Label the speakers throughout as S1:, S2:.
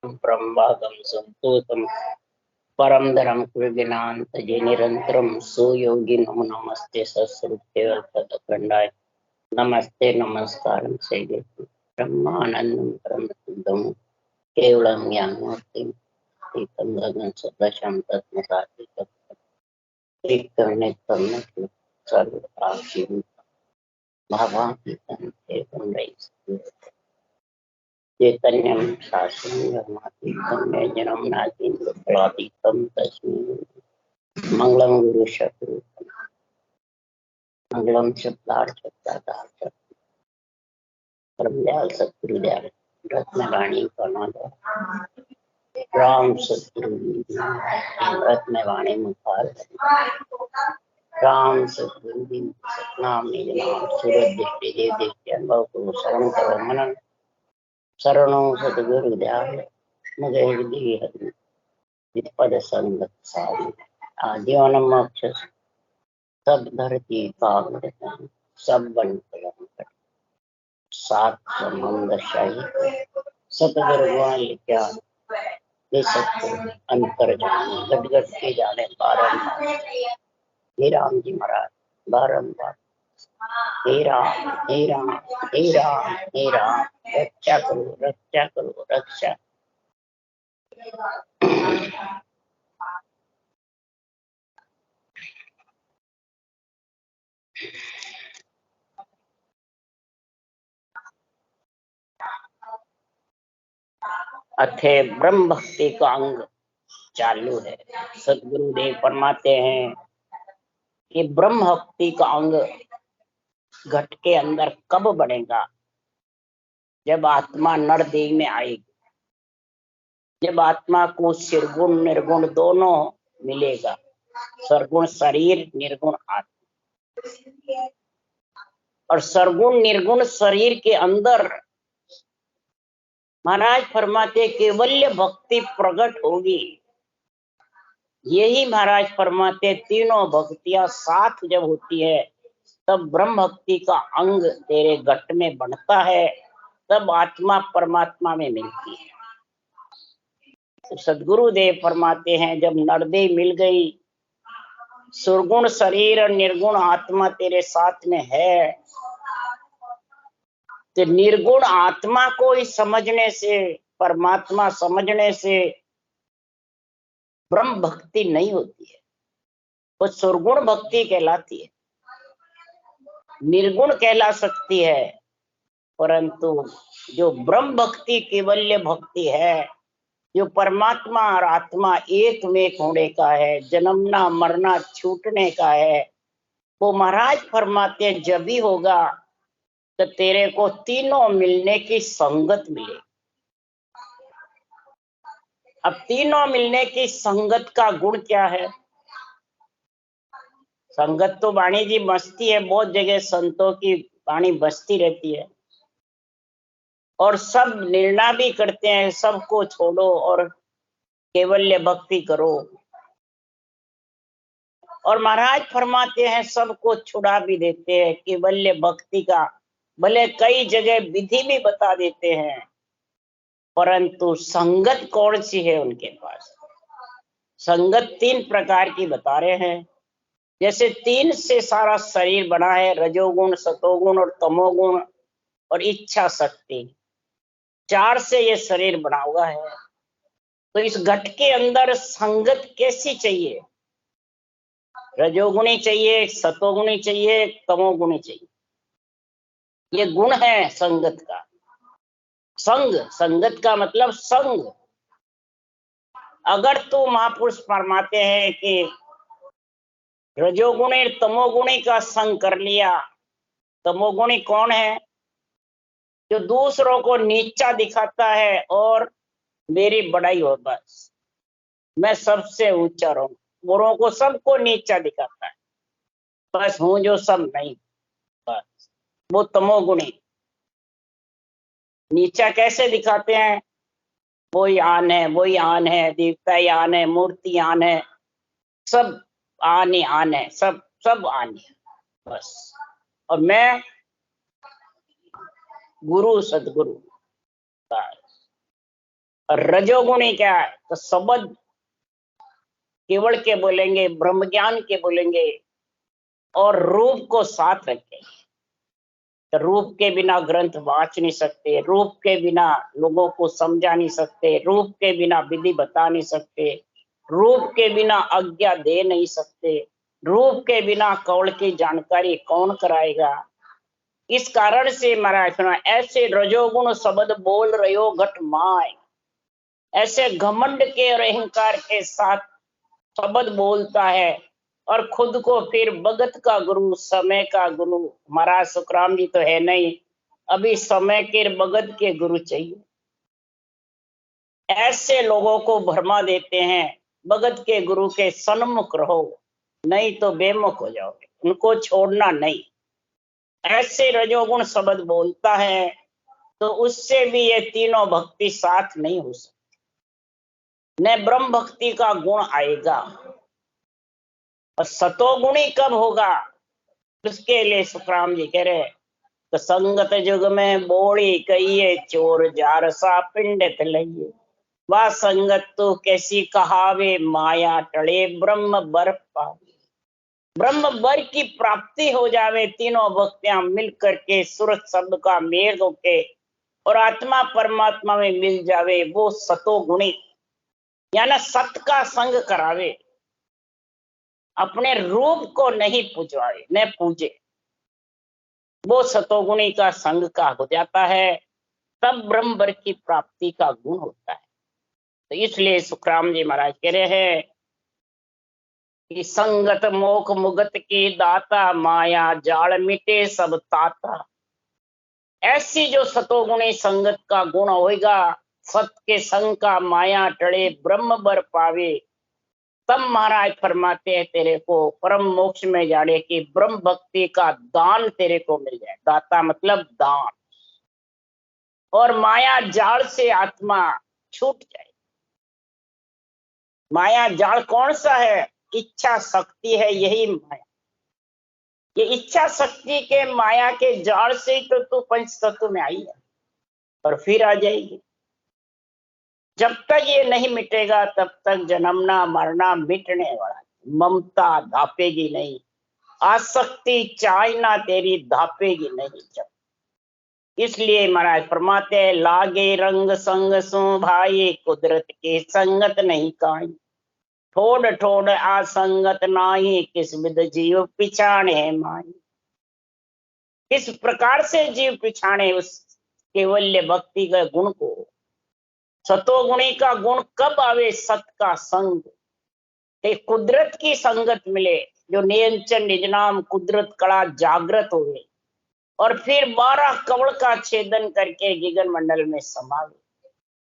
S1: ब्रह्मागम संतोषम परम धरम कृज्ञानतजे निरंतरम सुयोगी नमो नमस्ते सत्सृत्य नमस्ते नमस्कारं सेवे ब्रह्मानंदं परम शुद्धं केवलं ज्ञानमूर्तिं एकं गगन सदृशं तत्मसादितं नित्यं सर्वकार्यं भावातीतं एकं रहितं चैतन्यं शास्त्रं धर्मातीतं व्यंजनं नातीतं फलातीतं तस्मै मंगलम गुरु शत्रु मंगलम शब्दार्थ परमदयाल सतगुरुदयाल रत्नवाणी कर्णोदय राम सतगुरु रत्नवाणी मुखार राम सतगुरु सतनाम निज नाम सूरज दृष्टि देव दृष्टि अनुभव को शरण करो मनन शरणों सतगुरु दयाल मुझे हृदय पद संगत सारी आजीवन मोक्ष सब धरती काग सब बन सात समुद्र शाही सतगुरु क्या ये सत्य अंतर जाने गदगद के जाने बारंबार हे राम जी महाराज बारंबार हे राम हे राम हे राम हे राम रक्षा करो रक्षा करो रक्षा। अथे ब्रह्म भक्ति का अंग चालू है। सदगुरुदेव फरमाते हैं कि ब्रह्म भक्ति का अंग घट के अंदर कब बनेगा? जब आत्मा नरदेह में आएगी, जब आत्मा को निर्गुण निर्गुण दोनों मिलेगा, सरगुण शरीर निर्गुण आत्मा, और सरगुण निर्गुण शरीर के अंदर महाराज फरमाते केवल्य भक्ति प्रकट होगी। यही महाराज फरमाते तीनों भक्तियां साथ जब होती है तब ब्रह्म भक्ति का अंग तेरे घट में बनता है, तब आत्मा परमात्मा में मिलती है। तो सदगुरुदेव फरमाते हैं जब नरदेह मिल गई, सुरगुण शरीर और निर्गुण आत्मा तेरे साथ में है, तो निर्गुण आत्मा को ही समझने से, परमात्मा समझने से ब्रह्म भक्ति नहीं होती है, वो सुरगुण भक्ति कहलाती है, निर्गुण कहला सकती है। परंतु जो ब्रह्म भक्ति केवल्य भक्ति है, जो परमात्मा और आत्मा एक में होने का है, जन्मना मरना छूटने का है, वो महाराज फरमाते जब भी होगा तो तेरे को तीनों मिलने की संगत मिलेगी। अब तीनों मिलने की संगत का गुण क्या है? संगत तो वाणी जी बसती है, बहुत जगह संतों की वाणी बसती रहती है और सब निर्णय भी करते हैं सबको छोड़ो और केवल्य भक्ति करो, और महाराज फरमाते हैं सबको छुड़ा भी देते हैं केवल्य भक्ति का, भले कई जगह विधि भी बता देते हैं, परंतु संगत कौन सी है उनके पास? संगत तीन प्रकार की बता रहे हैं। जैसे तीन से सारा शरीर बना है, रजोगुण सतोगुण और तमोगुण और इच्छा शक्ति, चार से ये शरीर बना हुआ है। तो इस घट के अंदर संगत कैसी चाहिए? रजोगुणी चाहिए, सतोगुणी चाहिए, तमोगुणी चाहिए। ये गुण है संगत का। संग, संगत का मतलब संग। अगर तो महापुरुष फरमाते हैं कि रजोगुणी तमोगुणी का संग कर लिया, तमोगुणी कौन है? जो दूसरों को नीचा दिखाता है और मेरी बड़ाई हो, बस मैं सबसे ऊंचा रहूं, औरों को सबको नीचा दिखाता है, बस हूं जो सब नहीं, बस वो तमोगुणी। नीचा कैसे दिखाते हैं? वही आन है, वही आन है, देवता आन है, मूर्ति आन है, सब आन ही आन है, सब सब आन है बस, और मैं गुरु सदगुरु बस। और रजोगुणी क्या है? तो शब्द केवल के बोलेंगे, ब्रह्म ज्ञान के बोलेंगे और रूप को साथ रखेंगे। तो रूप के बिना ग्रंथ वाच नहीं सकते, रूप के बिना लोगों को समझा नहीं सकते, रूप के बिना विधि बता नहीं सकते, रूप के बिना आज्ञा दे नहीं सकते, रूप के बिना कौल की जानकारी कौन कराएगा। इस कारण से महाराज सुना, ऐसे रजोगुण शब्द बोल रहे हो घट माय, ऐसे घमंड के और अहंकार के साथ शब्द बोलता है और खुद को फिर भगत का गुरु, समय का गुरु। महाराज सुखराम जी तो है नहीं, अभी समय के भगत के गुरु चाहिए। ऐसे लोगों को भरमा देते हैं, भगत के गुरु के सन्मुख रहो, नहीं तो बेमुख हो जाओगे, उनको छोड़ना नहीं। ऐसे रजोगुण शब्द बोलता है तो उससे भी ये तीनों भक्ति साथ नहीं हो सकती, न ब्रह्म भक्ति का गुण आएगा। और सतोगुणी कब होगा, उसके लिए सुखराम जी कह रहे, तो संगत जुग में बोड़ी कहिए, चोर जार सा पिंडित लइए। वह संगत तो कैसी कहावे, माया टले ब्रह्म बर पावे। ब्रह्म बर की प्राप्ति हो जावे, तीनों भक्तियां मिल करके सूरज शब्द का मेल होके और आत्मा परमात्मा में मिल जावे, वो सतोगुणी यानी सत का संग करावे, अपने रूप को नहीं पूजवाए न पूजे, वो सतोगुणी का संग का हो जाता है, तब ब्रह्म वर की प्राप्ति का गुण होता है। तो इसलिए सुखराम जी महाराज कह रहे हैं कि संगत मोख मुगत की दाता, माया जाल मिटे सब ताता। ऐसी जो सतोगुणी संगत का गुण होगा, सत के संग का माया टड़े ब्रह्म वर पावे, तब महाराज फरमाते हैं तेरे को परम मोक्ष में जाने की ब्रह्म भक्ति का दान तेरे को मिल जाए। दाता मतलब दान। और माया जाल से आत्मा छूट जाए। माया जाल कौन सा है? इच्छा शक्ति है, यही माया। ये इच्छा शक्ति के माया के जाल से ही तो तू पंच तत्व में आई है और फिर आ जाएगी। जब तक ये नहीं मिटेगा तब तक जन्मना मरना मिटने वाला। ममता धापेगी नहीं, आसक्ति चाहना तेरी धापेगी नहीं। जब इसलिए महाराज फरमाते हैं, लागे रंग संग सो भाई, कुदरत के संगत नहीं काई। ठोड़ ठोड़ आसंगत नाही, किस विद जीव पिछाणे माई। किस प्रकार से जीव पिछाणे उस केवल्य भक्ति के गुण को। सतोगुणी का गुण कब आवे? सत का संग, कुदरत की संगत मिले, जो नियंचन निज नाम कुदरत कड़ा जागृत हुए और फिर 12 कवड़ का छेदन करके गिगन मंडल में समावे।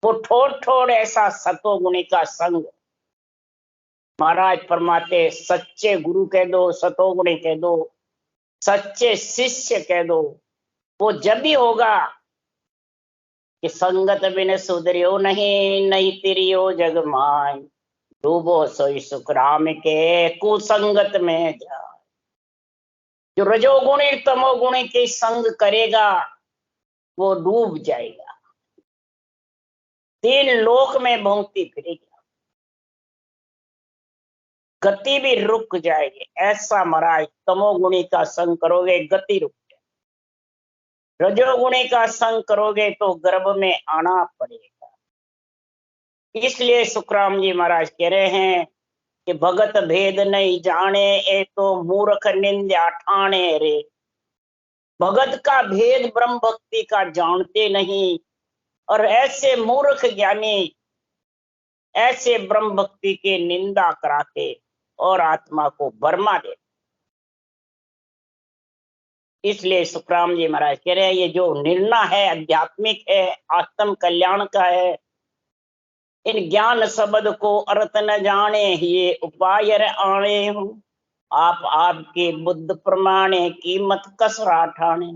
S1: वो ठोड़ ठोड़ ऐसा सतोगुणी का संग। महाराज फरमाते, सच्चे गुरु कह दो, सतोगुणी कह दो, सच्चे शिष्य कह दो, वो जब भी होगा कि संगत बिन सुधरियो नहीं, नहीं तिरियो जग माय। डूबो सोई सुख राम के, कुसंगत में जा। जो रजोगुणी तमोगुणी के संग करेगा वो डूब जाएगा, 3 लोक में भौंकती फिरेगी, गति भी रुक जाएगी। ऐसा महाराज तमोगुणी का संग करोगे गति रुक जाएगी, रजोगुणी का संग करोगे तो गर्भ में आना पड़ेगा। इसलिए सुखराम जी महाराज कह रहे हैं कि भगत भेद नहीं जाने, ए तो मूर्ख निंद्या ठाणे रे। भगत का भेद ब्रह्म भक्ति का जानते नहीं और ऐसे मूर्ख ज्ञानी ऐसे ब्रह्म भक्ति के निंदा कराते और आत्मा को भरमा दे। इसलिए सुखराम जी महाराज कह रहे हैं, ये जो निर्णय है आध्यात्मिक है, आत्म कल्याण का है। इन ज्ञान शब्द को अर्थ न जाने, ये उपाय आने हूं। आप आपके बुद्ध प्रमाणे कीमत कसरा ठाने।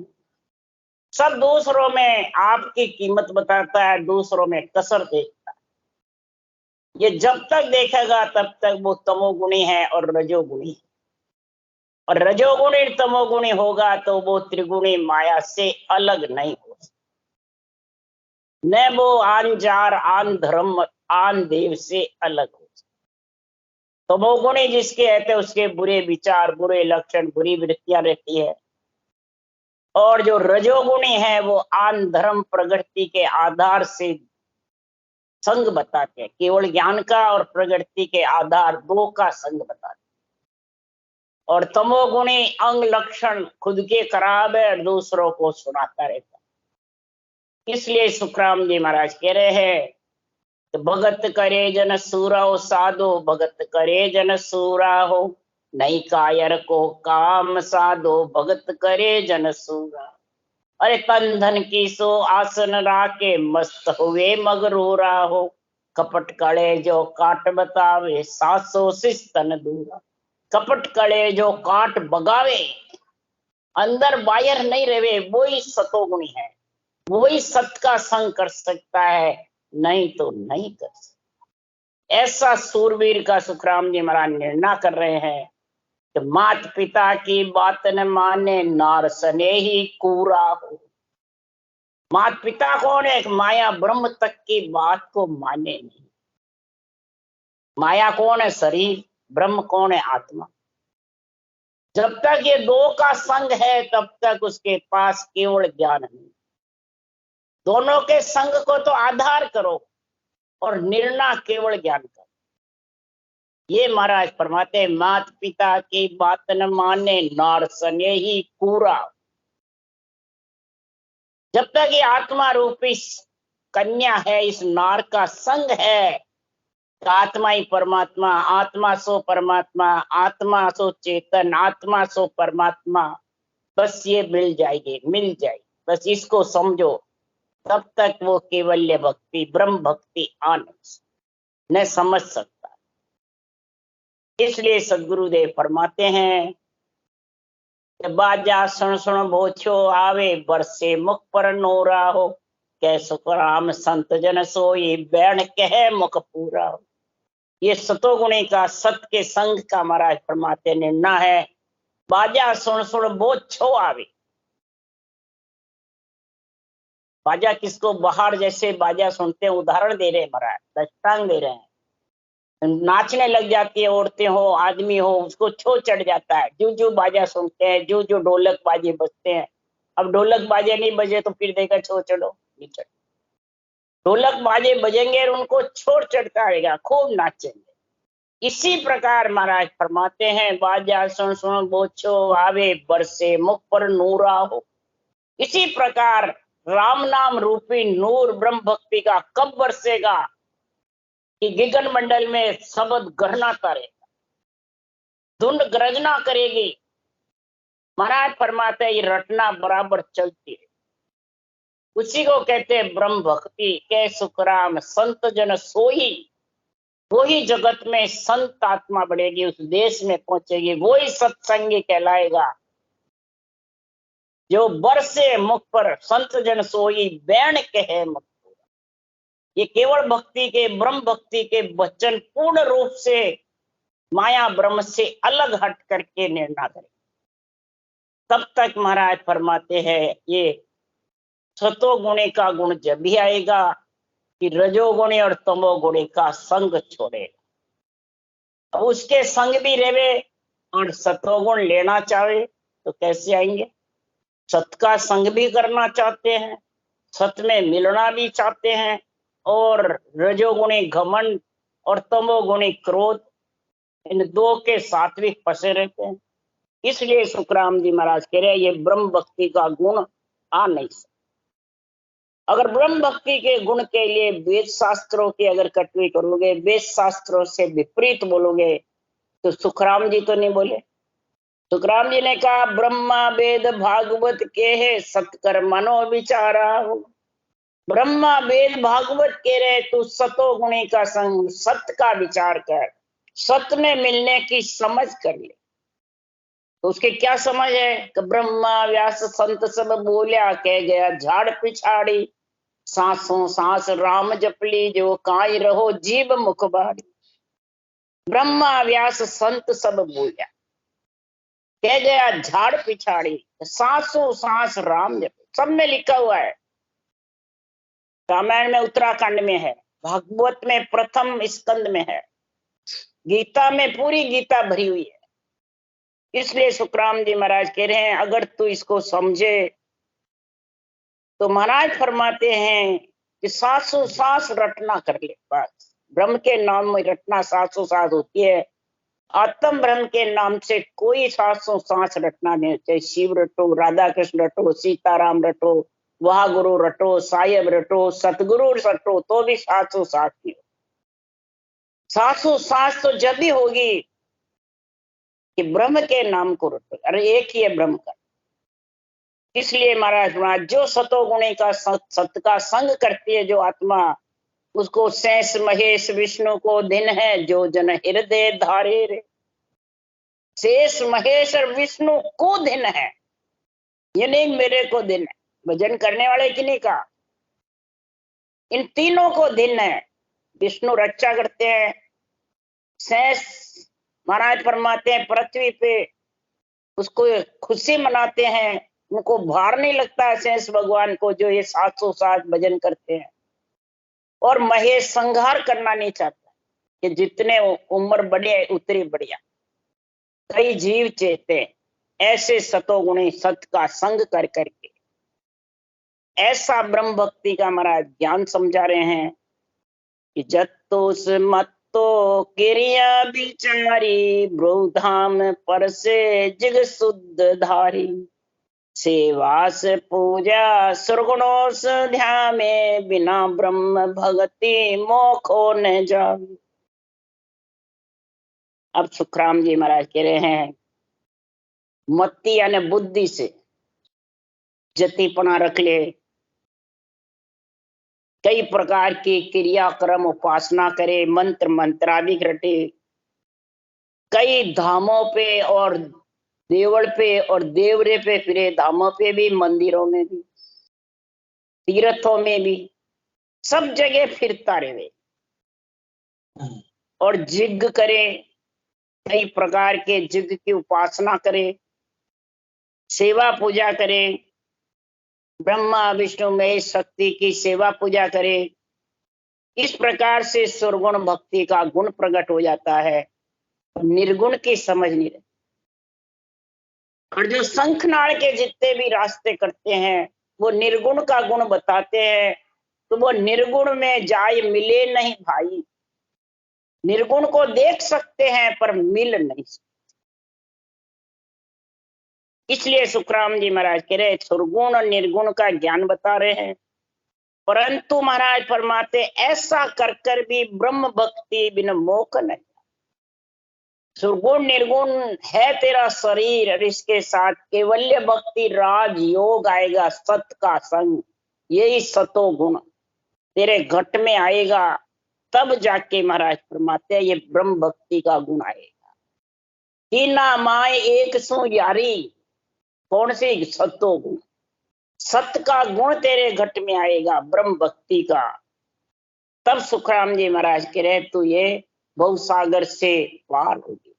S1: सब दूसरों में आपकी कीमत बताता है, दूसरों में कसर देखता है। ये जब तक देखेगा तब तक वो तमोगुणी है और रजोगुणी है। और रजोगुणी तमोगुणी होगा तो वो त्रिगुणी माया से अलग नहीं हो सकता। न वो आन जार आन धर्म आन देव से अलग हो। तमोगुणी जिसके रहते हैं उसके बुरे विचार, बुरे लक्षण, बुरी वृत्तियां रहती है। और जो रजोगुणी है वो आन धर्म प्रगति के आधार से संग बताते हैं, केवल ज्ञान का और प्रगति के आधार दो का संग बताते हैं। और तमोगुणी अंग लक्षण खुद के खराब है और दूसरों को सुनाता रहता है। इसलिए सुखराम जी महाराज कह रहे हैं, तो भगत करे जन सूरा हो साधो, भगत करे जन सूरा हो, नहीं कायर को काम साधो, भगत करे जन सूरा। अरे तन धन की सो आसन राके, मस्त हुए मगरूरा हो, कपट कड़े जो काट बतावे, सासो सिस्तन दूरा। कपट कड़े जो काट बगावे, अंदर बाहर नहीं रहे, वही सतोगुणी है, वही सत का संग कर सकता है, नहीं तो नहीं कर सकता। ऐसा सूरवीर का सुखराम जी महाराज निर्णय कर रहे हैं कि मात पिता की बात न माने, नार सने ही कूरा हो। मात पिता कौन है? माया ब्रह्म तक की बात को माने नहीं। माया कौन है? शरीर। ब्रह्म कौन है? आत्मा। जब तक ये दो का संग है तब तक उसके पास केवल ज्ञान नहीं। दोनों के संग को तो आधार करो और निर्णय केवल ज्ञान करो। ये महाराज फरमाते, मात पिता की बात न माने, नार सने ही कूरा। जब तक ये आत्मा रूपी कन्या है, इस नार का संग है, तो आत्मा ही परमात्मा, आत्मा सो परमात्मा, आत्मा सो चेतन, आत्मा सो परमात्मा, बस ये मिल जाएगी, मिल जाएगी, बस इसको समझो। तब तक वो केवल्य भक्ति, ब्रह्म भक्ति न समझ सकता। इसलिए सदगुरुदेव फरमाते हैं, बाजा सुन सुन भोछो आवे, बरसे मुख पर नोरा हो, कै सुखराम संत जन सोई, बैण कहे मुख पूरा हो। ये सतोगुणी का सत के संग का महाराज फरमाते निर्णय है। बाजा सुन सुन भोछो आवे। बाजा किसको? बाहर जैसे बाजा सुनते हैं, उदाहरण दे रहे हैं महाराज, दृष्टांत दे रहे हैं। नाचने लग जाती है, औरतें हो आदमी हो, उसको छो चढ़ जाता है, जो जो बाजा सुनते हैं, जो जो ढोलक बाजे बजते हैं। अब ढोलक बाजे नहीं बजे तो फिर देखा छो चढ़ो, नहीं चढ़। ढोलक बाजे बजेंगे और उनको छोड़ चढ़ता रहेगा, खूब नाचेंगे। इसी प्रकार महाराज फरमाते हैं, बाजा सुन सुन बोछो आवे, बरसे मुख पर नूरा हो। इसी प्रकार राम नाम रूपी नूर ब्रह्म भक्ति का कब बरसेगा कि गगन मंडल में शब्द गहनाता रहेगा, धुंध गर्जना करेगी। महाराज फरमाते हैं, ये रटना बराबर चलती है। उसी को कहते हैं ब्रह्म भक्ति। के सुखराम संत जन सोई, वही जगत में संत आत्मा बढ़ेगी, उस देश में पहुंचेगी, वही सत्संगी कहलाएगा। जो बरसे मुख पर संत जन सोई, बैण कहे मुख पूरा। ये केवल भक्ति के, ब्रह्म भक्ति के वचन पूर्ण रूप से माया ब्रह्म से अलग हट करके निर्णय करें। तब तक महाराज फरमाते हैं, ये सतोगुणी का गुण जब भी आएगा कि रजोगुणी और तमोगुणी का संग छोड़ेगा। उसके संग भी रहे और सतोगुण लेना चाहे तो कैसे आएंगे? सत का संग भी करना चाहते हैं, सत में मिलना भी चाहते हैं, और रजोगुणी घमंड और तमोगुणी क्रोध, इन दो के साथ भी फंसे रहते हैं। इसलिए सुखराम जी महाराज कह रहे हैं, ये ब्रह्म भक्ति का गुण आ नहीं सकता। अगर ब्रह्म भक्ति के गुण के लिए वेद शास्त्रों की अगर कटवी करोगे, वेद शास्त्रों से विपरीत बोलोगे, तो सुखराम जी तो नहीं बोले। सुखराम जी ने कहा, ब्रह्मा वेद भागवत के है, सत्कर मनो विचारा हो। ब्रह्मा वेद भागवत के रहे, तू सतोगुणी का संग, सत्य का विचार कर, सत्य में मिलने की समझ कर ले। तो उसके क्या समझ है कि ब्रह्मा व्यास संत सब बोलिया, कह गया झाड़ पिछाड़ी, सांसों सांस राम जपली, जो काई रहो जीव मुख बारी। ब्रह्मा व्यास संत सब बोलिया, कह गया झाड़ पिछाड़ी, सांसों सांस राम जपली, सब में लिखा हुआ है। रामायण में उत्तराखंड में है, भागवत में प्रथम स्कंद में है, गीता में पूरी गीता भरी हुई है। इसलिए सुखराम जी महाराज कह रहे हैं अगर तू इसको समझे तो महाराज फरमाते हैं कि 700 सांस रटना कर ले, बस ब्रह्म के नाम में रटना 700 सांस होती है। आत्म ब्रह्म के नाम से कोई 700 सांस रटना नहीं, चाहे शिव रटो, राधा कृष्ण रटो, सीताराम रटो, वाह गुरु रटो, साहेब रटो, सतगुरु रटो, तो भी 700 सांस की हो। 700 सांस तो जब भी होगी कि ब्रह्म के नाम को रटो। अरे एक ही है ब्रह्म का। इसलिए महाराज जो सतोगुणी का सत का संग करती है जो आत्मा, उसको शेष महेश विष्णु को दिन है जो जन हृदय धारे रे। शेष महेश और विष्णु को दिन है, ये नहीं मेरे को दिन है, भजन करने वाले की नहीं कहा, इन तीनों को दिन है। विष्णु रक्षा करते हैं, शेष महाराज फरमाते हैं पृथ्वी पे उसको खुशी मनाते हैं, उनको भार नहीं लगता है शेष भगवान को जो ये 700 साल भजन करते हैं। और महेश संहार करना नहीं चाहता कि जितने उम्र बढ़िया उतनी बढ़िया, कई जीव चेते ऐसे सतोगुणी सत का संग कर करके ऐसा ब्रह्म भक्ति का महाराज ज्ञान समझा रहे हैं कि जत्तोस मत्तो क्रिया बिचारी ब्रोधाम पर से जिग शुद्ध धारी सेवास पूजा सुरगुणोस ध्यान में बिना ब्रह्म भक्ति मोखो न जावे। अब सुखराम जी महाराज कह रहे हैं मत्ती यानी बुद्धि से जतिपना रख ले, कई प्रकार की क्रियाक्रम उपासना करे, मंत्र मंत्रादि रटे, कई धामों पे और देवल पे और देवरे पे फिरे, धामों पे भी, मंदिरों में भी, तीर्थों में भी, सब जगह फिरता रहे और जिग करे, कई प्रकार के जिग की उपासना करे, सेवा पूजा करे, ब्रह्मा विष्णु महेश शक्ति की सेवा पूजा करे। इस प्रकार से सुरगुण भक्ति का गुण प्रकट हो जाता है, निर्गुण की समझ नहीं रहती। और जो शंखनाद के जितने भी रास्ते करते हैं वो निर्गुण का गुण बताते हैं, तो वो निर्गुण में जाय मिले नहीं भाई। निर्गुण को देख सकते हैं पर मिल नहीं सकते। इसलिए सुखराम जी महाराज कह रहे सुरगुण और निर्गुण का ज्ञान बता रहे हैं, परंतु महाराज फरमाते ऐसा कर कर भी ब्रह्म भक्ति बिन मोक्ष नहीं। सुरगुण निर्गुण है तेरा शरीर और इसके साथ केवल्य भक्ति राज योग आएगा, सत का संग, यही सतो गुण तेरे घट में आएगा, तब जाके महाराज फरमाते हैं ये ब्रह्म भक्ति का गुण आएगा। तीना माए एक सो यारी, कौन सी? सतो गुण, सत का गुण तेरे घट में आएगा ब्रह्म भक्ति का। तब सुखराम जी महाराज कह रहे तू ये भवसागर से पार होगी।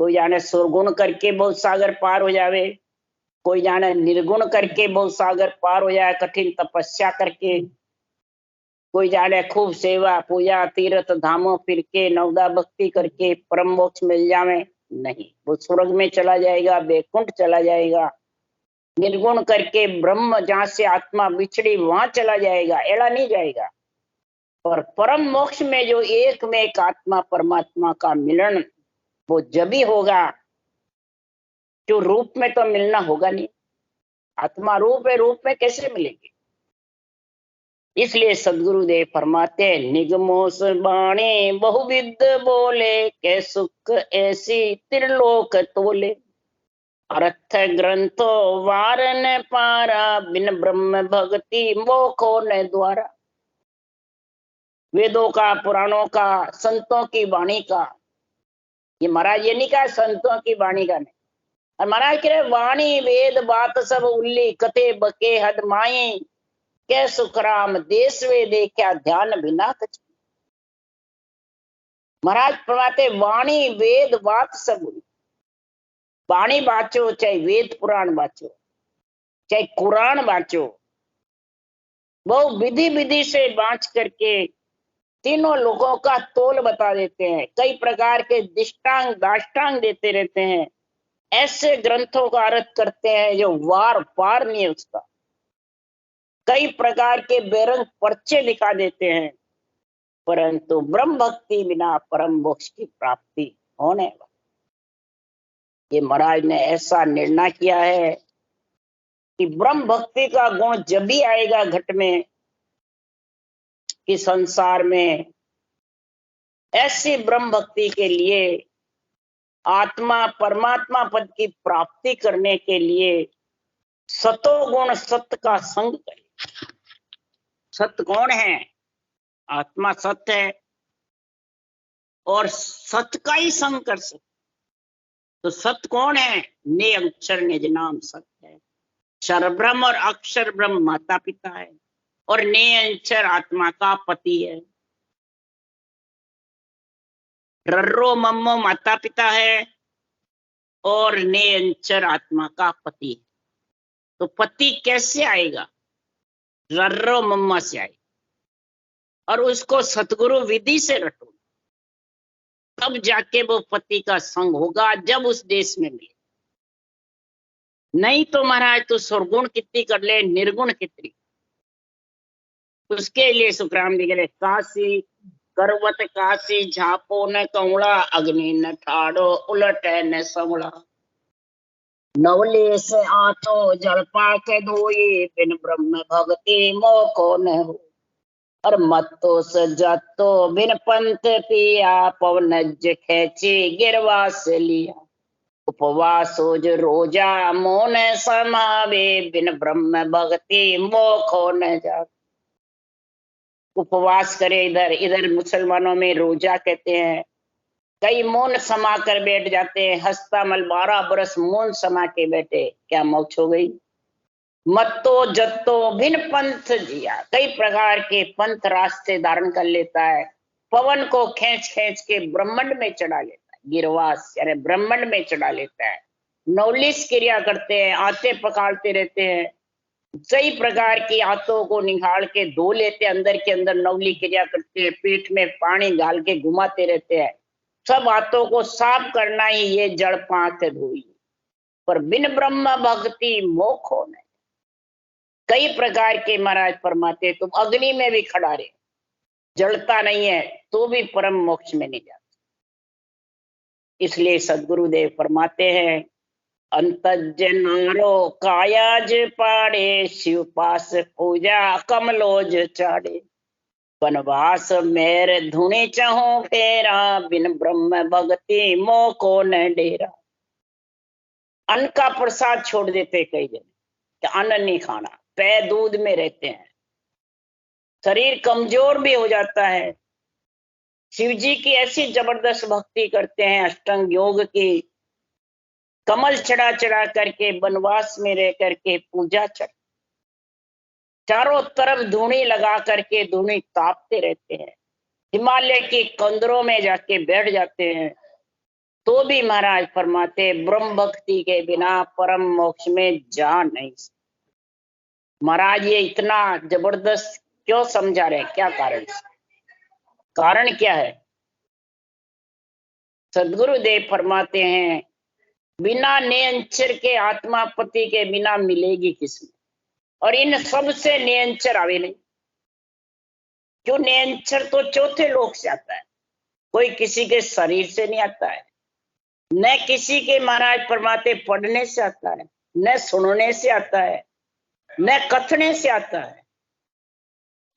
S1: कोई जाने सुरगुण करके बहुत सागर पार हो जावे, कोई जाने निर्गुण करके बहुत सागर पार हो जाए कठिन तपस्या करके, कोई जाने खूब सेवा पूजा तीर्थ धामों फिर के नवदा भक्ति करके परम मोक्ष मिल जावे। नहीं, वो स्वर्ग में चला जाएगा, बैकुंठ चला जाएगा। निर्गुण करके ब्रह्म जहां से आत्मा बिछड़ी वहां चला जाएगा, एड़ा नहीं जाएगा। और परम मोक्ष में जो एक में एक आत्मा परमात्मा का मिलन वो जब ही होगा, जो रूप में तो मिलना होगा नहीं, आत्मा रूप है, रूप में कैसे मिलेगी। इसलिए सदगुरुदेव फरमाते निगमोस बाणी बहुविध बोले, के सुख ऐसी त्रिलोक तोले, अर्थ ग्रंथो वारन पारा, बिन ब्रह्म भक्ति मोखो न द्वारा। वेदों का, पुराणों का, संतों की वाणी का, ये महाराज ये नहीं कहा संतों की वाणी का नहीं, और महाराज कह रहे वाणी वेद बात सब उल्ली, कथे बके हद माई, के सुखराम देश वे देखा ध्यान बिना कछ। महाराज फरमाते वाणी वेद बात सब उल्ली, वाणी बाचो चाहे वेद पुराण बाचो चाहे कुरान बाचो, वो विधि विधि से बांच करके तीनों लोगों का तोल बता देते हैं, कई प्रकार के दिष्टांग दाष्टांग देते रहते हैं, ऐसे ग्रंथों का अर्थ करते हैं जो वार पार नहीं है उसका, कई प्रकार के बेरंग पर्चे दिखा देते हैं, परंतु ब्रह्म भक्ति बिना परम मोक्ष की प्राप्ति होने वाली। ये महाराज ने ऐसा निर्णय किया है कि ब्रह्म भक्ति का गुण जब भी आएगा घट में कि संसार में ऐसी ब्रह्म भक्ति के लिए आत्मा परमात्मा पद की प्राप्ति करने के लिए सतोगुण सत्य का संग करे। सत्य कौन है? आत्मा सत्य है और सत्य का ही संग कर सकते। तो सत्य कौन है? ने अक्षर निज नाम सत्य है। क्षर ब्रह्म और अक्षर ब्रह्म माता पिता है और ने अक्षर आत्मा का पति है। रर्रो मम्मो माता पिता है और ने अंचर आत्मा का पति है। तो पति कैसे आएगा? रर्रो मम्मा से आएगा और उसको सतगुरु विधि से रटो, तब जाके वो पति का संग होगा, जब उस देश में मिले। नहीं तो महाराज तो सुरगुण कितनी कर ले, निर्गुण कितनी। उसके लिए सुखराम जी के काशी करवत काशी झापो न कौड़ा अग्नि न ठाड़ो उलट न सवड़ा नवले से आठो जलपा के धोई बिन ब्रह्म भक्ति मोको न हो और मत्तो सजतो बिन पंथ पिया पवन खेची गिरवा से लिया उपवास रोजा मोन समावे बिन ब्रह्म भक्ति मोखो न जा। उपवास करे, इधर इधर मुसलमानों में रोजा कहते हैं, कई मौन समा कर बैठ जाते हैं। हस्तामल 12 बरस मौन समा के बैठे, क्या मोक्ष हो गई? मत्तो जत्तो भिन्न पंथ जिया, कई प्रकार के पंथ रास्ते धारण कर लेता है, पवन को खींच खींच के ब्रह्मांड में चढ़ा लेता है, गिरवास यानी ब्रह्मांड में चढ़ा लेता है। नौलिस क्रिया करते हैं, आते पकाड़ते रहते हैं, कई प्रकार की आंतों को निकाल के धो लेते, अंदर के अंदर नवली क्रिया करते हैं, पेट में पानी डाल के घुमाते रहते हैं। सब आंतों को साफ करना ही ये जड़ पांत धोई, पर बिन ब्रह्म भक्ति मोक्ष हो नहीं। कई प्रकार के महाराज फरमाते तुम अग्नि में भी खड़ा रहे, जलता नहीं है तो भी परम मोक्ष में नहीं जाता। इसलिए सदगुरुदेव फरमाते हैं अंतजनारो कायाज पाड़े शिव पास पूजा कमलोज चाड़े वनवास मेर धुने चाहो फेरा बिन ब्रह्म भक्ति मोको न डेरा। अन्न का प्रसाद छोड़ देते कई जन कि अन्न नहीं खाना, पै दूध में रहते हैं, शरीर कमजोर भी हो जाता है। शिव जी की ऐसी जबरदस्त भक्ति करते हैं, अष्टांग योग की, कमल चढ़ा चढ़ा करके वनवास में रह करके पूजा चढ़, चारों तरफ धूनी लगा करके धूनी तापते रहते हैं, हिमालय के कंदरों में जाके बैठ जाते हैं, तो भी महाराज फरमाते ब्रह्म भक्ति के बिना परम मोक्ष में जा नहीं सकते। महाराज ये इतना जबरदस्त क्यों समझा रहे, क्या कारण? कारण क्या है? सदगुरुदेव फरमाते हैं बिना नियंचर के आत्मा पति के बिना मिलेगी किसमें, और इन सब से नियंचर आवे नहीं। क्यों? नियंचर तो चौथे लोक से आता है, कोई किसी के शरीर से नहीं आता है, न किसी के महाराज फरमाते पढ़ने से आता है, न सुनने से आता है, न कथने से आता है।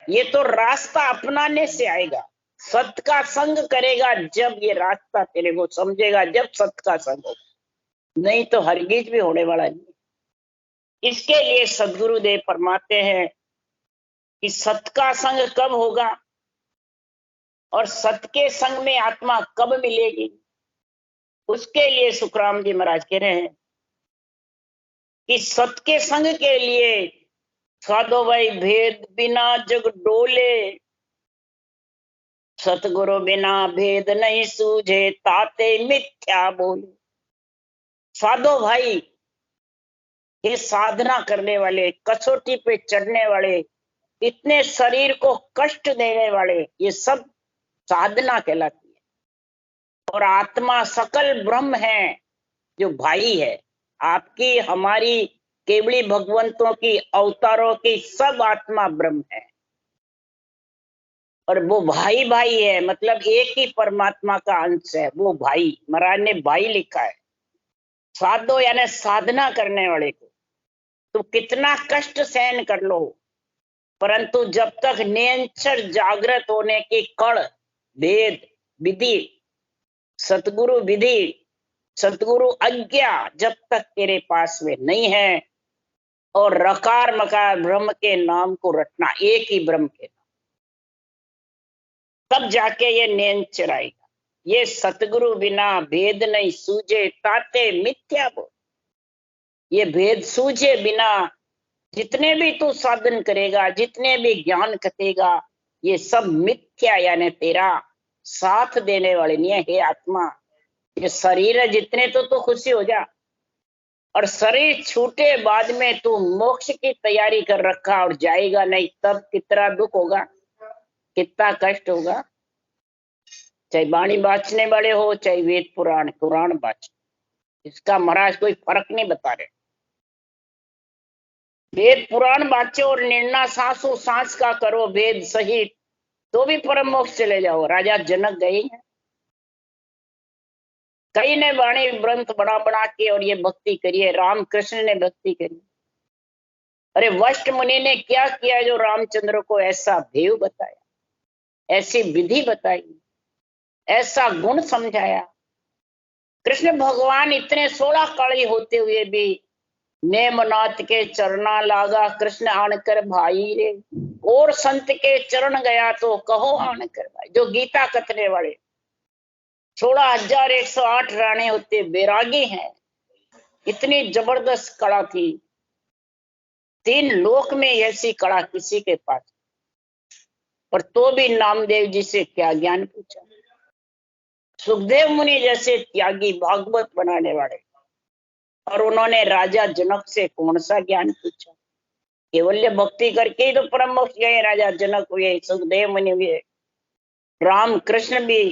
S1: ये तो रास्ता अपनाने से आएगा, सत्य का संग करेगा जब ये रास्ता तेरे को समझेगा, जब सत्य का संग होगा, नहीं तो हरगिज भी होने वाला नहीं। इसके लिए सदगुरुदेव फरमाते हैं कि सत्य का संग कब होगा और सत्य के संग में आत्मा कब मिलेगी, उसके लिए सुखराम जी महाराज कह रहे हैं कि सत्य के संग के लिए साधो भाई भेद बिना जग डोले, सतगुरु बिना भेद नहीं सूझे ताते मिथ्या बोले। साधो भाई, ये साधना करने वाले, कसौटी पे चढ़ने वाले, इतने शरीर को कष्ट देने वाले, ये सब साधना कहलाती है। और आत्मा सकल ब्रह्म है, जो भाई है आपकी, हमारी, केवली भगवंतों की, अवतारों की, सब आत्मा ब्रह्म है। और वो भाई भाई है, मतलब एक ही परमात्मा का अंश है वो भाई। महाराज ने भाई लिखा है। साधो यानी साधना करने वाले को। तो कितना कष्ट सहन कर लो, परंतु जब तक निरंतर जागृत होने की कण, भेद, विधि, सतगुरु विधि, सतगुरु आज्ञा जब तक तेरे पास में नहीं है, और रकार मकार ब्रह्म के नाम को रटना, एक ही ब्रह्म के नाम, तब जाके ये निरंतर आएगा। ये सतगुरु बिना भेद नहीं सूझे, ताते मिथ्या बोल। ये भेद सूझे बिना जितने भी तू साधन करेगा, जितने भी ज्ञान कतेगा, ये सब मिथ्या, यानी तेरा साथ देने वाले नहीं है। हे आत्मा, ये शरीर है, जितने तो खुशी हो जा, और शरीर छूटे बाद में तू मोक्ष की तैयारी कर रखा और जाएगा नहीं, तब कितना दुख होगा, कितना कष्ट होगा। चाहे वाणी बांचने वाले हो, चाहे वेद पुराण कुरान बांच, इसका महाराज कोई फर्क नहीं बता रहे। वेद पुराण बांचो और निर्णय सांसों सांस का करो वेद सहित, तो भी परम मोक्ष चले जाओ। राजा जनक गए हैं, कई ने वाणी ग्रंथ बना बना के और ये भक्ति करी है। रामकृष्ण ने भक्ति करी। अरे वशिष्ठ मुनि ने क्या किया जो रामचंद्र को ऐसा भेव बताया, ऐसी विधि बताई, ऐसा गुण समझाया। कृष्ण भगवान इतने 16 कड़ी होते हुए भी नेमनाथ के चरना लागा कृष्ण आनकर भाई रे, और संत के चरण गया तो कहो आनकर भाई। जो गीता कथने वाले 16,108 राणे होते बैरागी हैं, इतनी जबरदस्त कला थी। 3 लोक में ऐसी कला किसी के पास, पर तो भी नामदेव जी से क्या ज्ञान पूछा। सुखदेव मुनि जैसे त्यागी भागवत बनाने वाले, और उन्होंने राजा जनक से कौन सा ज्ञान पूछा। केवल्य भक्ति करके ही तो परम मोक्ष गए। राजा जनक हुए, सुखदेव मुनि हुए, राम कृष्ण भी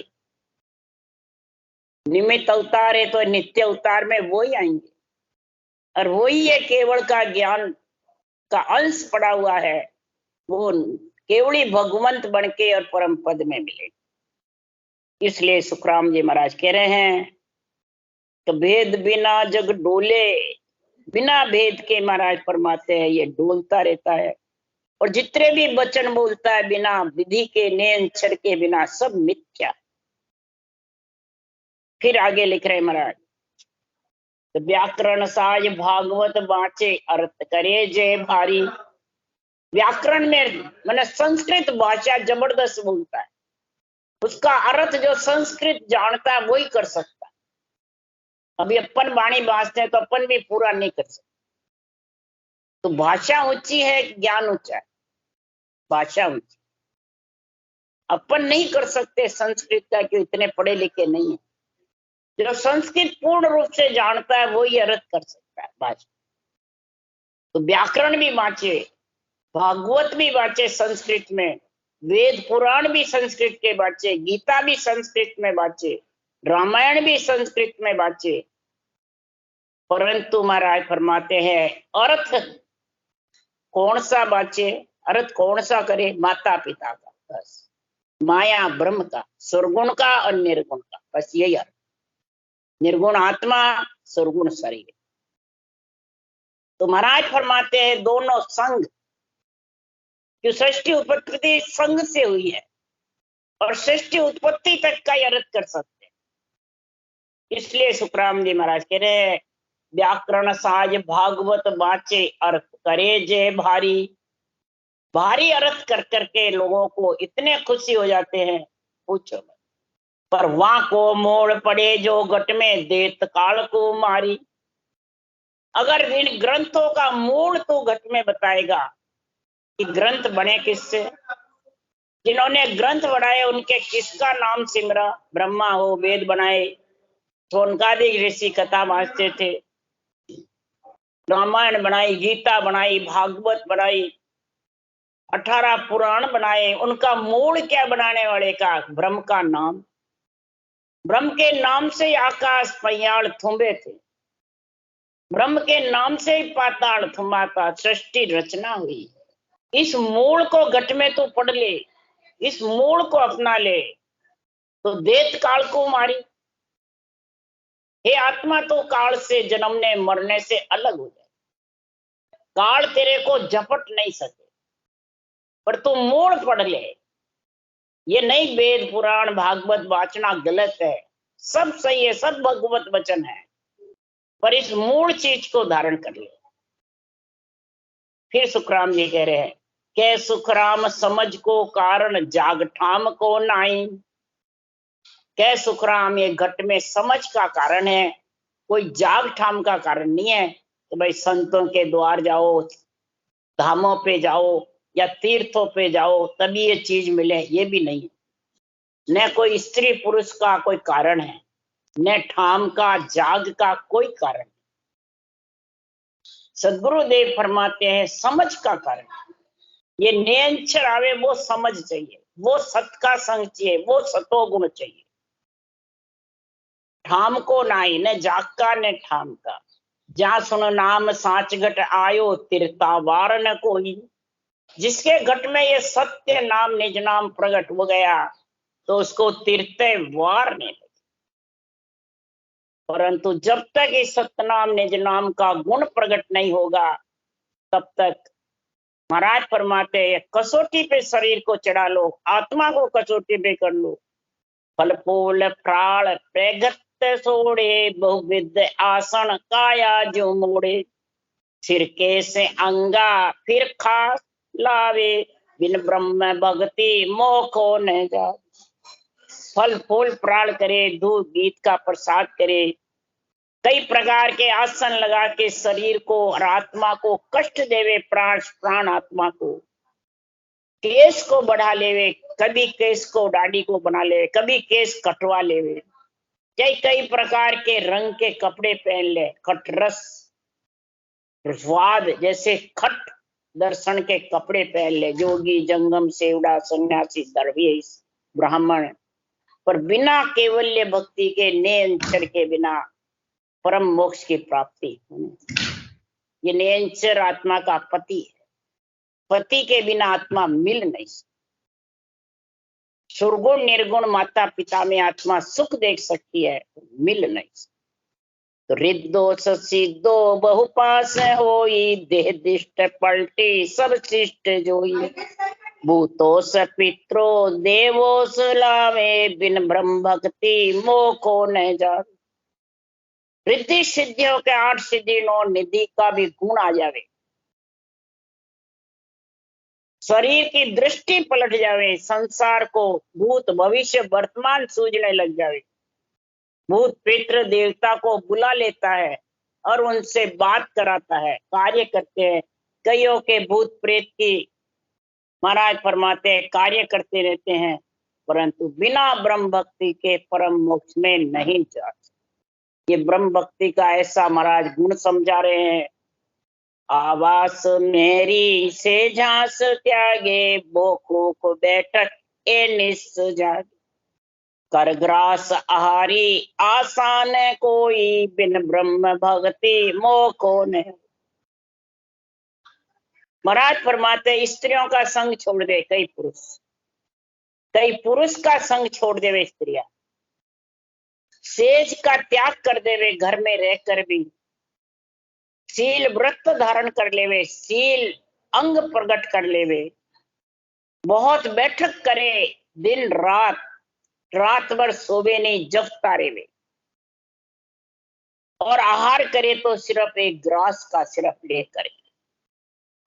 S1: निमित्त अवतार है, तो नित्य अवतार में वो ही आएंगे, और वही ये केवल का ज्ञान का अंश पड़ा हुआ है, वो केवली भगवंत बन के और परम पद में मिले। इसलिए सुखराम जी महाराज कह रहे हैं कि भेद बिना जग डोले, बिना भेद के महाराज फरमाते हैं ये डोलता रहता है। और जितने भी वचन बोलता है बिना विधि के, नियंत्रण के बिना, सब मिथ्या। फिर आगे लिख रहे महाराज, तो व्याकरण साज भागवत बाँचे, अर्थ करे जय भारी। व्याकरण में मैंने संस्कृत भाषा जबरदस्त बोलता है, उसका अर्थ जो संस्कृत जानता है वही कर सकता है। अभी अपन वाणी बांचते हैं तो अपन भी पूरा नहीं कर सकते। तो भाषा ऊंची है, ज्ञान ऊंचा है। भाषा ऊंची, अपन नहीं कर सकते संस्कृत का, क्यों, इतने पढ़े लिखे नहीं है। जो संस्कृत पूर्ण रूप से जानता है वही अर्थ कर सकता है भाषा। तो व्याकरण भी बाँचे, भागवत भी बाँचे संस्कृत में, वेद पुराण भी संस्कृत के बाँचे, गीता भी संस्कृत में बाँचे, रामायण भी संस्कृत में बाँचे। परंतु महाराज फरमाते हैं अर्थ कौन सा बाँचे, अर्थ कौन सा करे, माता पिता का, बस माया ब्रह्म का, सुरगुण का और निर्गुण का, बस यही अर्थ। निर्गुण आत्मा, सुरगुण शरीर। तो महाराज फरमाते हैं दोनों संग, कि सृष्टि उत्पत्ति संग से हुई है, और सृष्टि उत्पत्ति तक का अर्थ कर सकते हैं। इसलिए सुखराम जी महाराज कह रहे हैं व्याकरण साज भागवत बाँचे, अर्थ करे जय भारी। भारी अर्थ कर करके लोगों को इतने खुशी हो जाते हैं, पूछो। पर वहां को मोड़ पड़े जो घट में, देत काल को मारी। अगर इन ग्रंथों का मूल तो घट में बताएगा कि ग्रंथ बने किससे, जिन्होंने ग्रंथ बनाए उनके किसका नाम सिमरा। ब्रह्मा हो वेद बनाए, सोनकादिक ऋषि कथा वाँचते थे, रामायण बनाई, गीता बनाई, भागवत बनाई, 18 पुराण बनाए, उनका मूल क्या बनाने वाले का? ब्रह्म का नाम। ब्रह्म के नाम से ही आकाश पयाल थुम्बे थे, ब्रह्म के नाम से ही पाताल थमा था, सृष्टि रचना हुई। इस मूल को घट में तो पढ़ ले, इस मूल को अपना ले तो देत काल को मारी। हे आत्मा, तो काल से जन्मने मरने से अलग हो जाए। काल तेरे को झपट नहीं सके, पर तू मूल पढ़ ले। ये नहीं वेद पुराण भागवत वाचना गलत है, सब सही है, सब भगवत वचन है, पर इस मूल चीज को धारण कर ले। फिर सुखराम जी कह रहे हैं, के सुखराम समझ को कारण जाग ठाम को नाई। के सुखराम, ये घट में समझ का कारण है, कोई जाग ठाम का कारण नहीं है। तो भाई संतों के द्वार जाओ, धामों पे जाओ या तीर्थों पे जाओ तभी ये चीज मिले, ये भी नहीं। न कोई स्त्री पुरुष का कोई कारण है, न ठाम का जाग का कोई कारण। सदगुरुदेव फरमाते हैं समझ का कारण। ये नेंचर आवे वो समझ चाहिए, वो सत का संग चाहिए, वो सतो गुण चाहिए। ठाम को नाई, न जाग का न ठाम का। जहां सुनो नाम साच घट आयो, तिरता वार न कोई। जिसके घट में ये सत्य नाम निज नाम प्रकट हो गया तो उसको तिरते वार नहीं। परंतु जब तक इस सतनाम निज नाम का गुण प्रकट नहीं होगा तब तक महाराज फरमाते हैं कसौटी पे शरीर को चढ़ा लो, आत्मा को कसौटी पे कर लो। फल फूल प्राण प्रगत सोड़े, बहुविध आसन काया जो मोड़े। सिरके से अंगा फिर खा लावे, बिन ब्रह्म भक्ति मोह को न जा। फल फूल प्राण करे, दूध गीत का प्रसाद करे, कई प्रकार के आसन लगा के शरीर को और आत्मा को कष्ट देवे, प्राण आत्मा को। केस को बढ़ा लेवे, कभी केस को दाढ़ी को बना ले, कभी केस कटवा लेवे, कई कई प्रकार के रंग के कपड़े पहन ले, खटरस स्वाद जैसे खट दर्शन के कपड़े पहन ले, जोगी जंगम सेवड़ा सन्यासी दरवेश ब्राह्मण, पर बिना केवल्य भक्ति के नेंचर के बिना परम मोक्ष की प्राप्ति। ये नेंचर आत्मा का पति है, पति के बिना आत्मा मिल नहीं सकती। सुरगुण निर्गुण माता पिता में आत्मा सुख देख सकती है, मिल नहीं सकती। तो हृदोष सिद्धो बहुपास होई, देह दिष्ट पलटी सब शिष्ट जोई। भूतोष पित्रो देवोस लावे, बिन ब्रह्म भक्ति मोह को न जा। रिद्धि सिद्धियों के 8 सिद्धि नो निधि का भी गुण आ जावे, शरीर की दृष्टि पलट जावे, संसार को भूत भविष्य वर्तमान सूझने लग जावे, भूत पितृ देवता को बुला लेता है और उनसे बात कराता है, कार्य करते हैं। कईयों के भूत प्रेत की महाराज फरमाते हैं कार्य करते रहते हैं, परंतु बिना ब्रह्म भक्ति के परम मोक्ष में नहीं जाते। ये ब्रह्म भक्ति का ऐसा महाराज गुण समझा रहे हैं। आवास मेरी से झांस त्यागे, बोखो को बैठक ए निस जागे। कर ग्रास आहारी आसान कोई, बिन ब्रह्म भक्ति मोह को न। महाराज फरमाते स्त्रियों का संग छोड़ दे, कई पुरुष का संग छोड़ देवे स्त्रियां, सेज का त्याग कर देवे, घर में रहकर भी शील व्रत धारण कर लेवे, शील अंग प्रकट कर लेवे, बहुत बैठक करे, दिन रात भर सोवे नहीं, जपता रेवे, और आहार करे तो सिर्फ एक ग्रास का सिर्फ ले करे,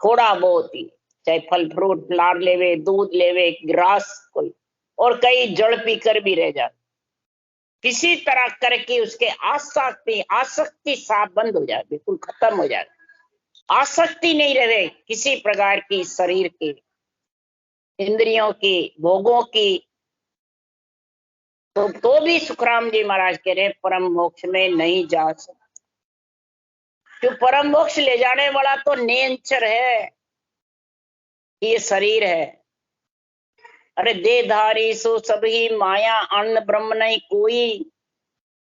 S1: थोड़ा बहुत ही, चाहे फल फ्रूट लार लेवे, दूध लेवे, ग्रास कोई, और कई जड़ पीकर भी रह जाते। किसी तरह करके उसके आसक्ति साफ बंद हो जाए, बिल्कुल खत्म हो जाए, आसक्ति नहीं रहे किसी प्रकार की, शरीर की, इंद्रियों की, भोगों की। तो भी सुखराम जी महाराज कह रहे परम मोक्ष में नहीं जा सकते। जो परम मोक्ष ले जाने वाला तो नेंचर है, ये शरीर है। अरे देहधारी सो सभी माया, आनंद ब्रह्म नहीं कोई।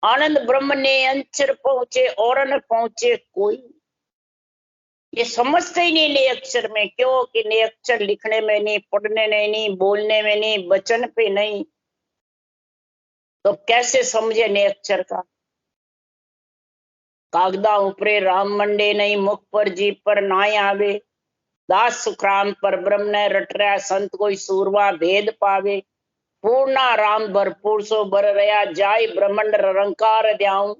S1: आनंद ब्रह्म ने अंचर पहुंचे और न पहुंचे कोई। ये समझते ही नहीं ने अक्षर में, क्यों कि ने अक्षर लिखने में नहीं, पढ़ने में नहीं, बोलने में नहीं, वचन पे नहीं, तो कैसे समझे ने अक्षर का। कागदा ऊपरे राम मंडे नहीं, मुख पर जीभ पर नाय आवे। दास सुखराम पर ब्रह्म ने रट रहा, संत कोई सूरवा भेद पावे। पूर्णा राम भरपूर सो बर रहा, जाय ब्रह्मंड रंकार द्याऊं।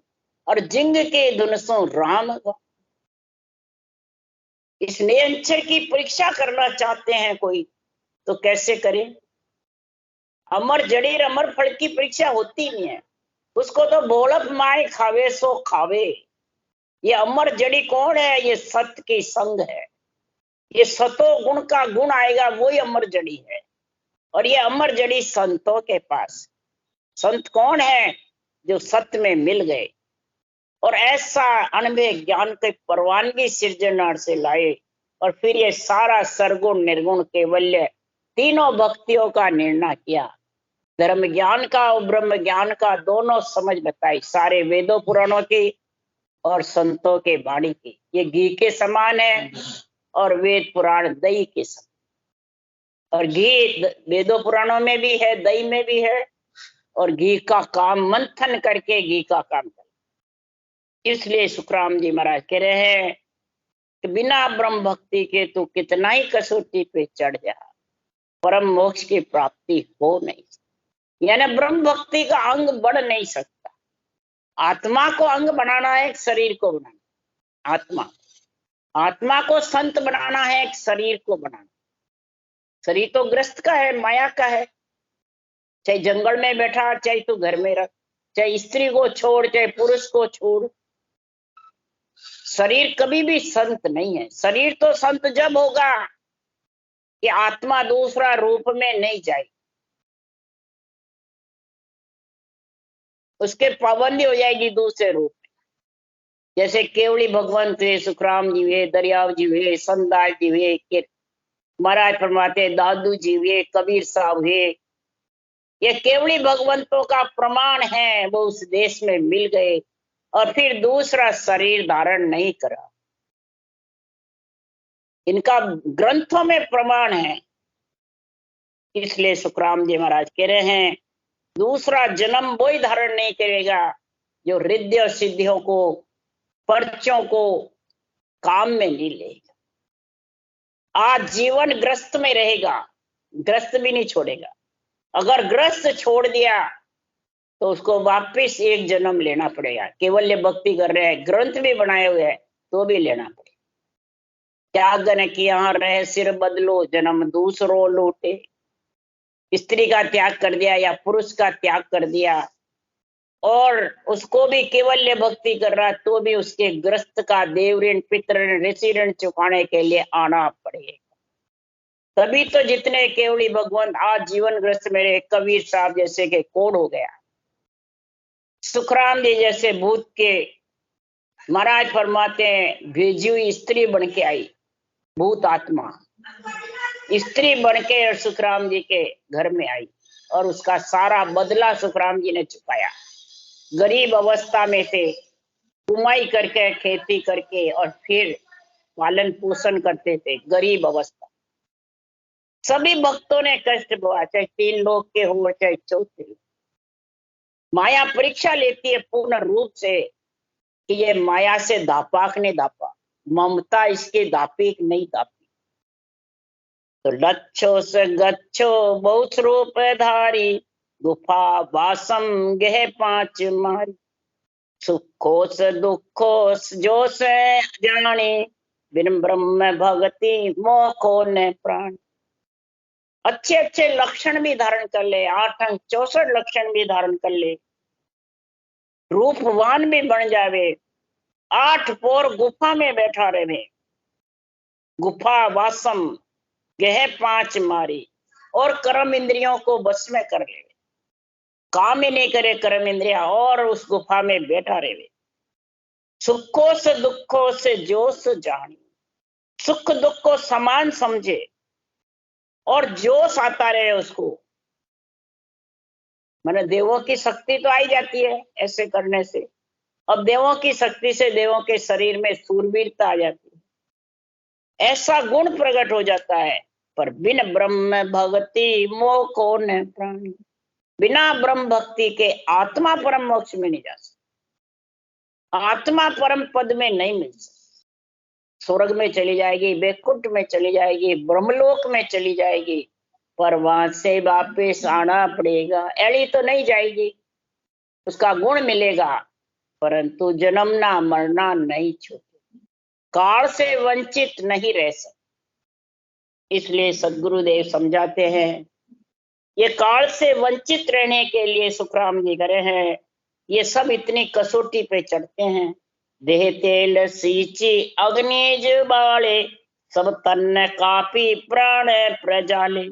S1: और जिंग के धुन सो राम गाऊं। इस निरंतर की परीक्षा करना चाहते हैं कोई, तो कैसे करें। अमर जड़ीर अमर फल की परीक्षा होती नहीं है, उसको तो भोलक माए खावे सो खावे। ये अमर जड़ी कौन है, ये सत्य की संग है। ये सतो गुण का गुण आएगा, वही अमर जड़ी है। और ये अमर जड़ी संतों के पास। संत कौन है, जो सत्य में मिल गए और ऐसा अनुभव ज्ञान के परवानगी सृजनार से लाए। और फिर ये सारा सरगुण निर्गुण केवल्य तीनों भक्तियों का निर्णय किया। धर्म ज्ञान का और ब्रह्म ज्ञान का दोनों समझ बताई, सारे वेदों पुराणों की और संतों के वाणी की। ये घी के समान है और वेद पुराण दही के समान। और घी वेदों पुराणों में भी है, दही में भी है। और घी का काम मंथन करके घी का काम कर। इसलिए सुखराम जी महाराज कह रहे हैं कि बिना ब्रह्म भक्ति के तू कितना ही कसौटी पे चढ़ जा, परम मोक्ष की प्राप्ति हो नहीं। यानी ब्रह्म भक्ति का अंग बढ़ नहीं सकता। आत्मा को अंग बनाना है, शरीर को बनाना। आत्मा को संत बनाना है, शरीर को बनाना। शरीर तो ग्रस्त का है, माया का है। चाहे जंगल में बैठा, चाहे तू घर में रख, चाहे स्त्री को छोड़, चाहे पुरुष को छोड़, शरीर कभी भी संत नहीं है। शरीर तो संत जब होगा कि आत्मा दूसरा रूप में नहीं जाए, उसके पाबंदी हो जाएगी दूसरे रूप में। जैसे केवड़ी भगवंत हुए, सुखराम जी हुए, दरियाव जी हुए, संदास जी हुए, महाराज फरमाते दादू जी हुए, कबीर साहब हुए। ये केवड़ी भगवंतों का प्रमाण है, वो उस देश में मिल गए और फिर दूसरा शरीर धारण नहीं करा। इनका ग्रंथों में प्रमाण है। इसलिए सुखराम जी महाराज कह रहे हैं दूसरा जन्म वही धारण नहीं करेगा जो रिद्धि और सिद्धियों को, पर्चों को काम में नहीं लेगा। आज जीवन ग्रस्त में रहेगा, ग्रस्त भी नहीं छोड़ेगा। अगर ग्रस्त छोड़ दिया तो उसको वापिस एक जन्म लेना पड़ेगा। केवल भक्ति कर रहे हैं, ग्रंथ भी बनाए हुए हैं, तो भी लेना पड़ेगा। त्याग न किया रहे सिर बदलो, जन्म दूसरो लूटे। स्त्री का त्याग कर दिया या पुरुष का त्याग कर दिया और उसको भी केवल्य भक्ति कर रहा, तो भी उसके ग्रस्त का देव ऋण, पितृ ऋण, ऋषि ऋण चुकाने के लिए आना पड़ेगा। तभी तो जितने केवली भगवंत आज जीवन ग्रस्त मेरे कबीर साहब जैसे के कोड हो गया, सुखराम जी जैसे भूत के महाराज फरमाते हैं भेजी हुई स्त्री बन के आई, भूत आत्मा स्त्री बन के और सुखराम जी के घर में आई और उसका सारा बदला सुखराम जी ने चुकाया। गरीब अवस्था में थे, कमाई करके खेती करके और फिर पालन पोषण करते थे। गरीब अवस्था सभी भक्तों ने कष्ट भोगा, चाहे 3 लोग के हो चाहे 4। माया परीक्षा लेती है पूर्ण रूप से कि ये माया से दापाक नहीं दापा, ममता इसके दापिक नहीं दापी। तो लच्छो से गच्छो बहुत रूप धारी, गुफा वासम गह 5 मारी। सुखो से दुखो जो से जाने, बिन ब्रह्म भक्ति मोखो ने प्राण। अच्छे अच्छे लक्षण भी धारण कर ले, 8 अंग 64 लक्षण भी धारण कर ले, रूपवान भी बन जावे, 8 पोर गुफा में बैठा रहे, गुफा वासम गह 5 मारी, और कर्म इंद्रियों को बस में कर ले, काम ही नहीं करे कर्म इंद्रिया, और उस गुफा में बैठा रहे। सुखों से दुखों से जो से जाने, सुख दुख को समान समझे, और जोश आता रहे उसको। मैंने देवों की शक्ति तो आई जाती है ऐसे करने से। अब देवों की शक्ति से देवों के शरीर में सूरवीरता आ जाती है, ऐसा गुण प्रकट हो जाता है। पर बिन ब्रह्म भक्ति मोह कौन है प्राणी। बिना ब्रह्म भक्ति के आत्मा परम मोक्ष में नहीं जा सकती, आत्मा परम पद में नहीं मिल सकती। स्वर्ग में चली जाएगी, बैकुंठ में चली जाएगी, ब्रह्मलोक में चली जाएगी, पर वहां से वापिस आना पड़ेगा। एड़ी तो नहीं जाएगी, उसका गुण मिलेगा, परंतु जन्मना मरना नहीं छूटे, काल से वंचित नहीं रह सकते। इसलिए सदगुरुदेव समझाते हैं, ये काल से वंचित रहने के लिए सुखराम जी करे हैं, ये सब इतनी कसौटी पे चढ़ते हैं। देह तेल सींची अग्नि ज्वाले, सब तन कापी प्राण प्रजाले,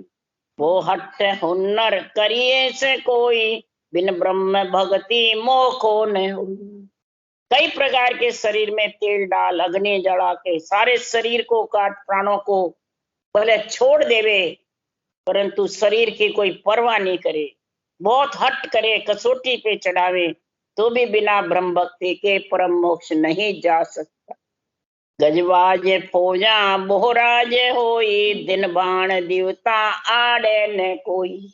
S1: वो हट हुनर करिए से कोई, बिन ब्रह्म भक्ति मोह को न होई। कई प्रकार के शरीर में तेल डाल अग्नि जला के सारे शरीर को काट प्राणों को भले छोड़ देवे, परंतु शरीर की कोई परवाह नहीं करे, बहुत हट करे, कसौटी पे चढ़ावे, तो भी बिना ब्रह्म भक्ति के परम मोक्ष नहीं जा सकता। गजबाज फौजा बोहराज होई, दिन बाण दिवता आड़े न कोई,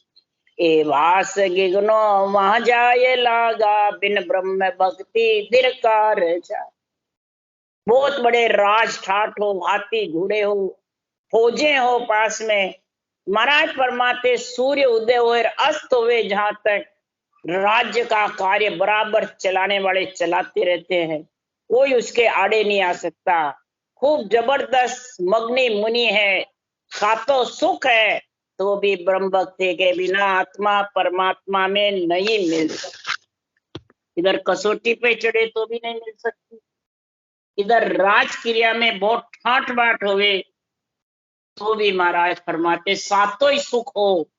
S1: ए वास गिगनो वहां जाए लागा, बिन ब्रह्म भक्ति दिरकार जा। बहुत बड़े राज ठाठ हो, हाथी घोड़े हो, फौजे हो पास में, महाराज परमात्मा सूर्य उदय हो और अस्त हुए, जहां तक राज्य का कार्य बराबर चलाने वाले चलाते रहते हैं, कोई उसके आड़े नहीं आ सकता। खूब जबरदस्त मग्नि मुनि है, सातों सुख है, तो भी ब्रह्म भक्ति के बिना आत्मा परमात्मा में नहीं मिल सकती। इधर कसौटी पे चढ़े तो भी नहीं मिल सकती, इधर राजक्रिया में बहुत ठाठ बाट होवे तो भी महाराज फरमाते सातों ही सुख हो,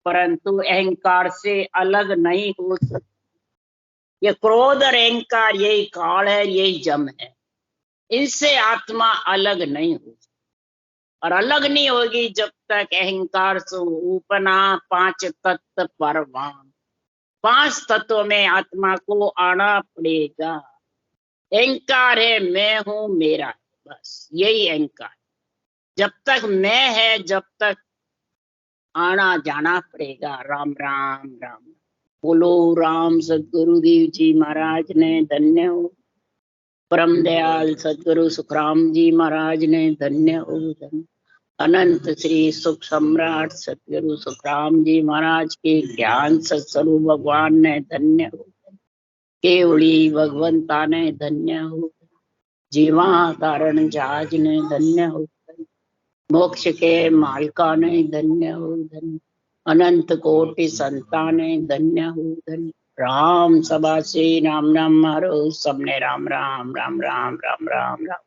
S1: परंतु अहंकार से अलग नहीं हो सकते। ये क्रोध और अहंकार यही काल है, यही जम है, इनसे आत्मा अलग नहीं हो सकती। और अलग नहीं होगी जब तक अहंकार से उपना पांच तत्व परवान, पांच तत्वों में आत्मा को आना पड़ेगा। अहंकार है मैं हूं मेरा है, बस यही अहंकार। जब तक मैं है जब तक आना जाना पड़ेगा। राम राम राम। बोलो राम सदगुरुदेव जी महाराज ने धन्य हो, परम दयाल सदगुरु सुखराम जी महाराज ने धन्य हो, धन्य। अनंत श्री सुख सम्राट सदगुरु सुखराम जी महाराज के ज्ञान सत्स्वरूप भगवान ने धन्य हो, केवली भगवंता ने धन्य हो, जीवा कारण जहाज ने धन्य हो, मोक्ष के मालिका ने धन्य हो, धन्य। अनंत कोटि संताने धन्य हो, धन्य। राम सभा से राम राम मारो सबने, राम राम राम राम राम राम राम।